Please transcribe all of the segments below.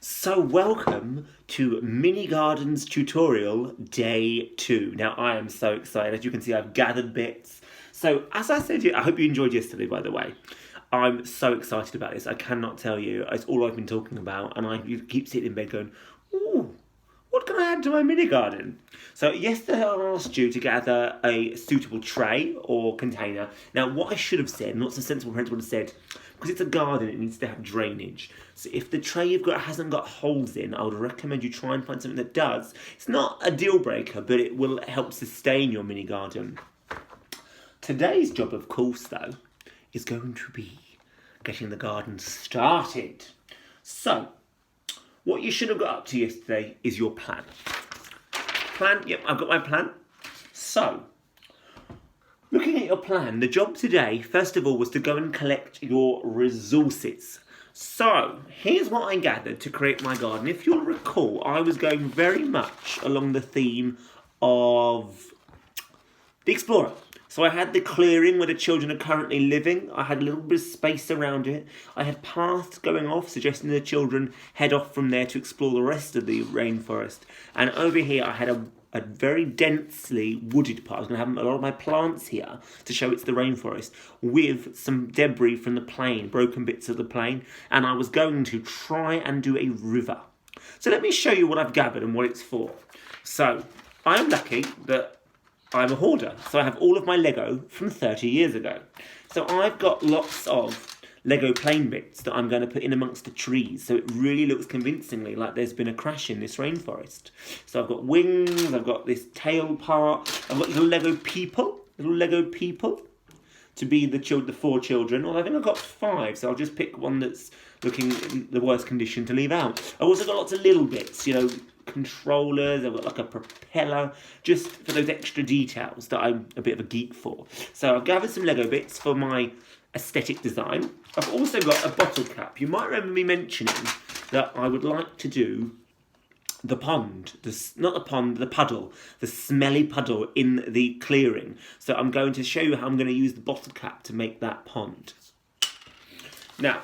So welcome to Mini Gardens tutorial day 2. Now I am so excited. As you can see, I've gathered bits. So as I said, I hope you enjoyed yesterday, by the way. I'm so excited about this. I cannot tell you. It's all I've been talking about, and I keep sitting in bed going, ooh, what can I add to my mini garden? So yesterday I asked you to gather a suitable tray or container. Now what I should have said, and lots of sensible parents would have said, because it's a garden, it needs to have drainage. So if the tray you've got hasn't got holes in, I would recommend you try and find something that does. It's not a deal breaker, but it will help sustain your mini garden. Today's job, of course, though, is going to be getting the garden started. So, what you should have got up to yesterday is your plan. Yep, I've got my plan. So, looking at your plan, the job today, first of all, was to go and collect your resources. So, here's what I gathered to create my garden. If you'll recall, I was going very much along the theme of the explorer. So I had the clearing where the children are currently living. I had a little bit of space around it. I had paths going off, suggesting the children head off from there to explore the rest of the rainforest. And over here, I had a very densely wooded part. I was going to have a lot of my plants here to show it's the rainforest, with some debris from the plain, broken bits of the plain. And I was going to try and do a river. So let me show you what I've gathered and what it's for. So I am lucky that I'm a hoarder, so I have all of my Lego from 30 years ago. So I've got lots of Lego plane bits that I'm going to put in amongst the trees, so it really looks convincingly like there's been a crash in this rainforest. So I've got wings, I've got this tail part, I've got little Lego people to be the 4 children. Well, I think I've got 5, so I'll just pick one that's looking in the worst condition to leave out. I've also got lots of little bits, controllers, I've got like a propeller, just for those extra details that I'm a bit of a geek for. So I've gathered some Lego bits for my aesthetic design. I've also got a bottle cap. You might remember me mentioning that I would like to do the pond, the puddle, the smelly puddle in the clearing. So I'm going to show you how I'm going to use the bottle cap to make that pond. Now,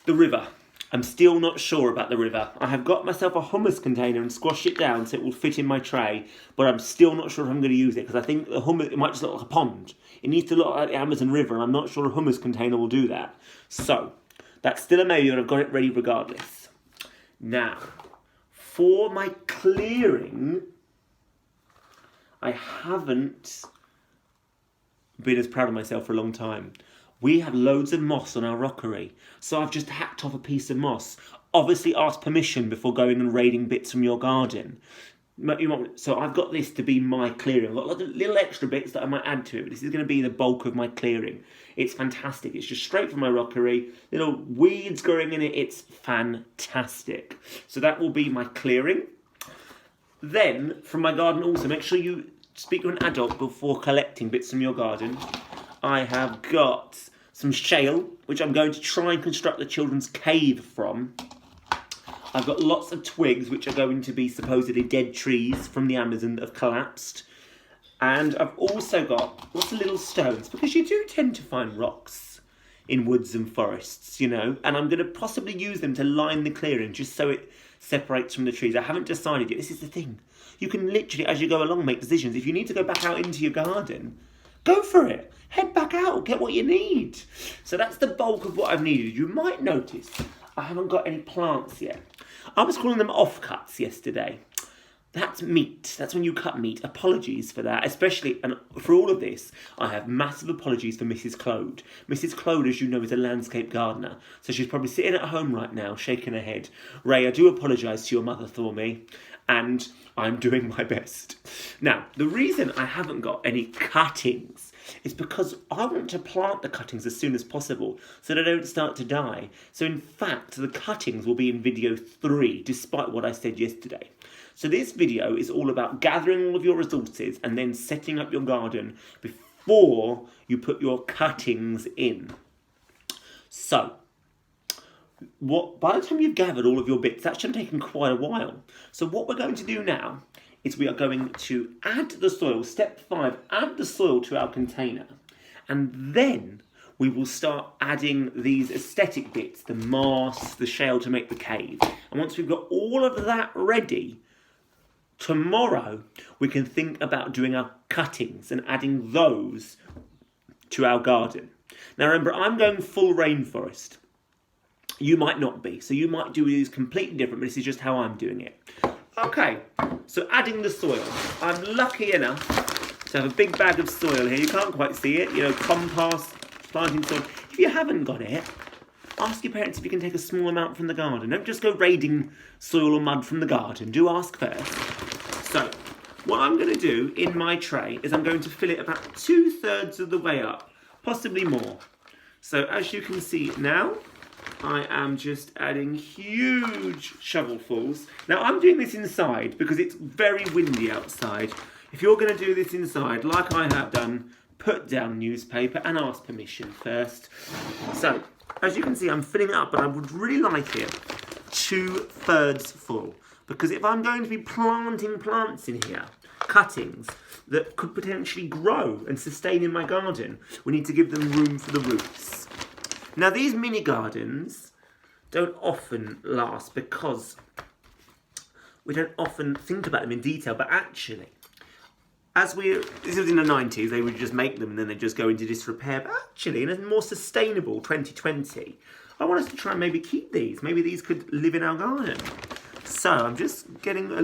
the river. I'm still not sure about the river. I have got myself a hummus container and squashed it down so it will fit in my tray, but I'm still not sure if I'm going to use it because I think the hummus, it might just look like a pond. It needs to look like the Amazon River, and I'm not sure a hummus container will do that. So, that's still a maybe, but I've got it ready regardless. Now, for my clearing, I haven't been as proud of myself for a long time. We have loads of moss on our rockery, so I've just hacked off a piece of moss. Obviously ask permission before going and raiding bits from your garden. So I've got this to be my clearing. I've got lots of little extra bits that I might add to it, but this is going to be the bulk of my clearing. It's fantastic. It's just straight from my rockery. Little weeds growing in it. It's fantastic. So that will be my clearing. Then, from my garden also, make sure you speak to an adult before collecting bits from your garden. I have got some shale, which I'm going to try and construct the children's cave from. I've got lots of twigs, which are going to be supposedly dead trees from the Amazon that have collapsed. And I've also got lots of little stones, because you do tend to find rocks in woods and forests, and I'm going to possibly use them to line the clearing, just so it separates from the trees. I haven't decided yet. This is the thing. You can literally, as you go along, make decisions. If you need to go back out into your garden, go for it. Head back out, get what you need. So that's the bulk of what I've needed. You might notice I haven't got any plants yet. I was calling them offcuts yesterday. That's meat. That's when you cut meat. Apologies for that. Especially, and for all of this, I have massive apologies for Mrs. Clode. Mrs. Clode, as you know, is a landscape gardener. So she's probably sitting at home right now, shaking her head. Ray, I do apologise to your mother for me. And I'm doing my best. Now, the reason I haven't got any cuttings is because I want to plant the cuttings as soon as possible so they don't start to die. So in fact, the cuttings will be in video 3, despite what I said yesterday. So this video is all about gathering all of your resources and then setting up your garden before you put your cuttings in. So, by the time you've gathered all of your bits, that's actually taken quite a while. So what we're going to do now is we are going to add the soil. Step 5, add the soil to our container. And then we will start adding these aesthetic bits, the moss, the shale to make the cave. And once we've got all of that ready, tomorrow we can think about doing our cuttings and adding those to our garden. Now remember, I'm going full rainforest. You might not be, so you might do these completely different, but this is just how I'm doing it. Okay, so adding the soil. I'm lucky enough to have a big bag of soil here. You can't quite see it, compost, planting soil. If you haven't got it, ask your parents if you can take a small amount from the garden. Don't just go raiding soil or mud from the garden. Do ask first. So, what I'm going to do in my tray is I'm going to fill it about 2/3 of the way up, possibly more. So, as you can see now, I am just adding huge shovelfuls. Now, I'm doing this inside because it's very windy outside. If you're going to do this inside, like I have done, put down newspaper and ask permission first. So, as you can see, I'm filling it up, but I would really like it 2/3 full. Because if I'm going to be planting plants in here, cuttings that could potentially grow and sustain in my garden, we need to give them room for the roots. Now, these mini gardens don't often last because we don't often think about them in detail, but actually, this was in the 90s, they would just make them and then they just go into disrepair. But actually, in a more sustainable 2020, I want us to try and maybe keep these. Maybe these could live in our garden. So I'm just getting a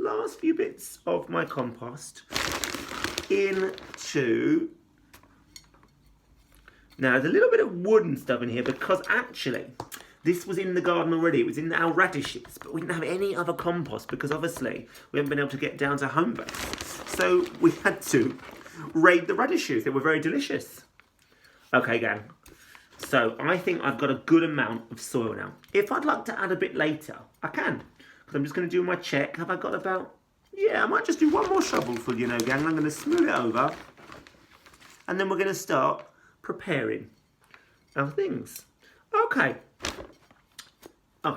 last few bits of my compost into... Now, there's a little bit of wood and stuff in here because actually, this was in the garden already. It was in our radishes, but we didn't have any other compost because obviously we haven't been able to get down to home base. So we had to raid the radishes. They were very delicious. Okay, gang. So I think I've got a good amount of soil now. If I'd like to add a bit later, I can. Because I'm just going to do my check. Have I got about... Yeah, I might just do one more shovelful, gang. I'm going to smooth it over. And then we're going to start preparing our things. Okay,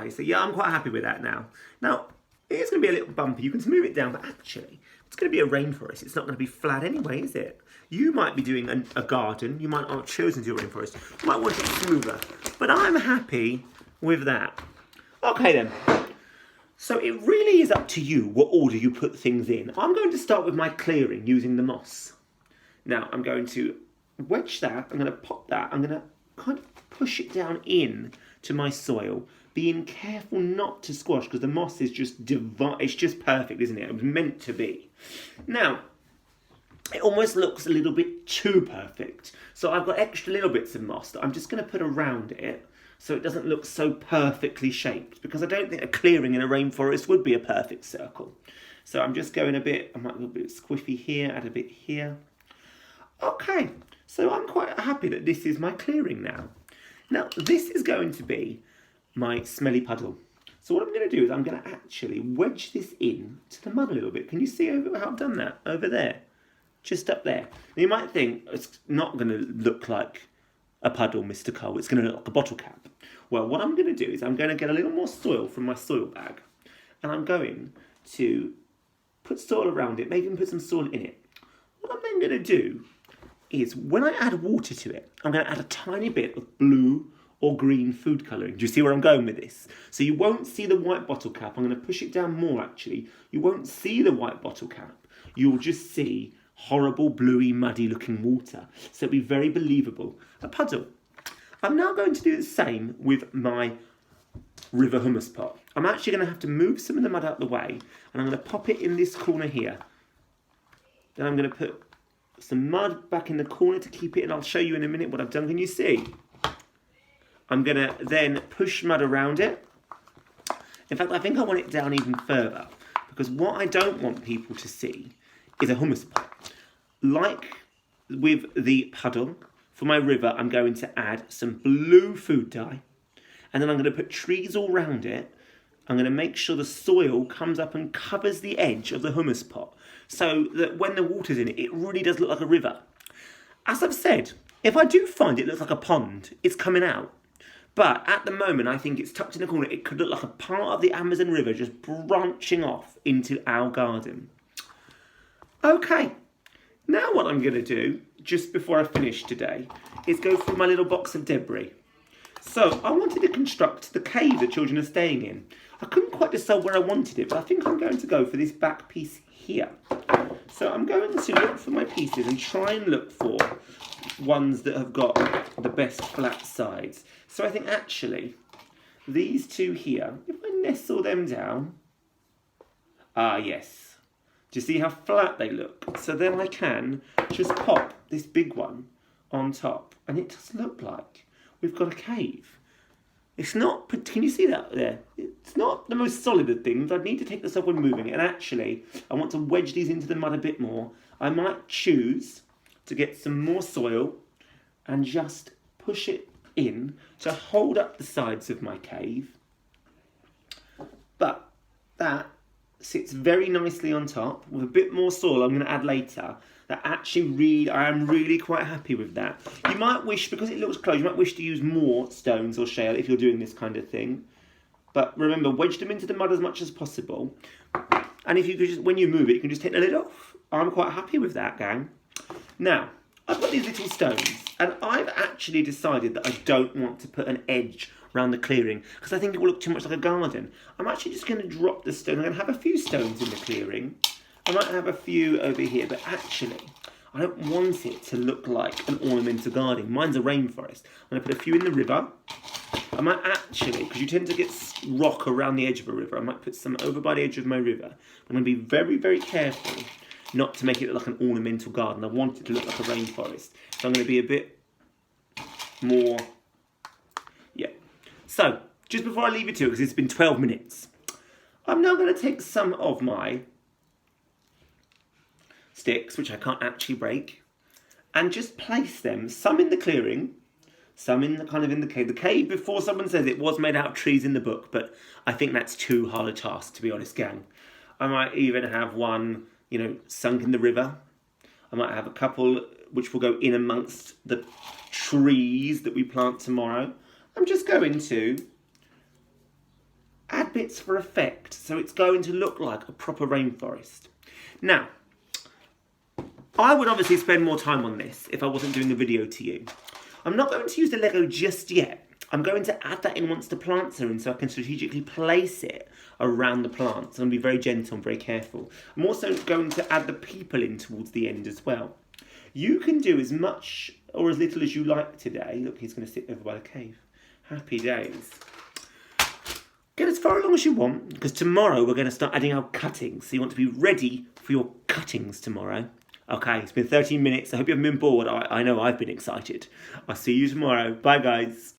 so yeah, I'm quite happy with that now. Now, it's going to be a little bumpy. You can smooth it down, but actually, it's going to be a rainforest. It's not going to be flat anyway, is it? You might be doing a garden. You might not have chosen to do a rainforest. You might want it smoother. But I'm happy with that. Okay, then. So it really is up to you what order you put things in. I'm going to start with my clearing using the moss. Now, I'm going to wedge that, I'm going to pop that, I'm going to kind of push it down in to my soil, being careful not to squash because the moss is just it's just perfect, isn't it? It was meant to be. Now, it almost looks a little bit too perfect. So I've got extra little bits of moss that I'm just going to put around it so it doesn't look so perfectly shaped because I don't think a clearing in a rainforest would be a perfect circle. So I'm just going I might go a bit squiffy here, add a bit here. Okay. So I'm quite happy that this is my clearing now. Now, this is going to be my smelly puddle. So what I'm going to do is I'm going to actually wedge this in to the mud a little bit. Can you see how I've done that? Over there. Just up there. Now, you might think it's not going to look like a puddle, Mr. Cole. It's going to look like a bottle cap. Well, what I'm going to do is I'm going to get a little more soil from my soil bag. And I'm going to put soil around it, maybe even put some soil in it. What I'm then going to do is when I add water to it, I'm going to add a tiny bit of blue or green food colouring. Do you see where I'm going with this? So you won't see the white bottle cap. I'm going to push it down more, actually. You won't see the white bottle cap. You'll just see horrible, bluey, muddy looking water. So it'll be very believable. A puddle. I'm now going to do the same with my river hummus pot. I'm actually going to have to move some of the mud out the way, and I'm going to pop it in this corner here. Then I'm going to put some mud back in the corner to keep it, and I'll show you in a minute what I've done. Can you see? I'm going to then push mud around it. In fact, I think I want it down even further because what I don't want people to see is a hummus pot. Like with the puddle, for my river, I'm going to add some blue food dye, and then I'm going to put trees all around it. I'm going to make sure the soil comes up and covers the edge of the hummus pot so that when the water's in it, it really does look like a river. As I've said, if I do find it looks like a pond, it's coming out. But at the moment, I think it's tucked in the corner. It could look like a part of the Amazon River just branching off into our garden. Okay, now what I'm going to do, just before I finish today, is go through my little box of debris. So I wanted to construct the cave the children are staying in. I couldn't quite decide where I wanted it, but I think I'm going to go for this back piece here. So I'm going to look for my pieces and try and look for ones that have got the best flat sides. So I think actually these two here, if I nestle them down, yes. Do you see how flat they look? So then I can just pop this big one on top, and it does look like we've got a cave. It's not, can you see that there? It's not the most solid of things. I'd need to take this up when moving it. And actually, I want to wedge these into the mud a bit more. I might choose to get some more soil and just push it in to hold up the sides of my cave. But that sits very nicely on top with a bit more soil I'm going to add later. That actually I am really quite happy with that. You might wish, because it looks close, you might wish to use more stones or shale if you're doing this kind of thing. But remember, wedge them into the mud as much as possible. And if you could just, when you move it, you can just take the lid off. I'm quite happy with that, gang. Now, I've got these little stones, and I've actually decided that I don't want to put an edge around the clearing because I think it will look too much like a garden. I'm actually just going to drop the stone. I'm going to have a few stones in the clearing. I might have a few over here, but actually, I don't want it to look like an ornamental garden. Mine's a rainforest. I'm going to put a few in the river. I might actually, because you tend to get rock around the edge of a river, I might put some over by the edge of my river. I'm going to be very, very careful not to make it look like an ornamental garden. I want it to look like a rainforest. So I'm going to be a bit more, yeah. So, just before I leave you to it, because it's been 12 minutes, I'm now going to take some of my sticks, which I can't actually break, and just place them, some in the clearing, some in the kind of in the cave. The cave, before someone says it was made out of trees in the book, but I think that's too hard a task, to be honest, gang. I might even have one, you know, sunk in the river. I might have a couple which will go in amongst the trees that we plant tomorrow. I'm just going to add bits for effect, so it's going to look like a proper rainforest. Now, I would obviously spend more time on this if I wasn't doing a video to you. I'm not going to use the Lego just yet. I'm going to add that in once the plants are in so I can strategically place it around the plants. I'm going to be very gentle and very careful. I'm also going to add the people in towards the end as well. You can do as much or as little as you like today. Look, he's going to sit over by the cave. Happy days. Get as far along as you want, because tomorrow we're going to start adding our cuttings. So you want to be ready for your cuttings tomorrow. Okay, it's been 13 minutes. I hope you haven't been bored. I know I've been excited. I'll see you tomorrow. Bye, guys.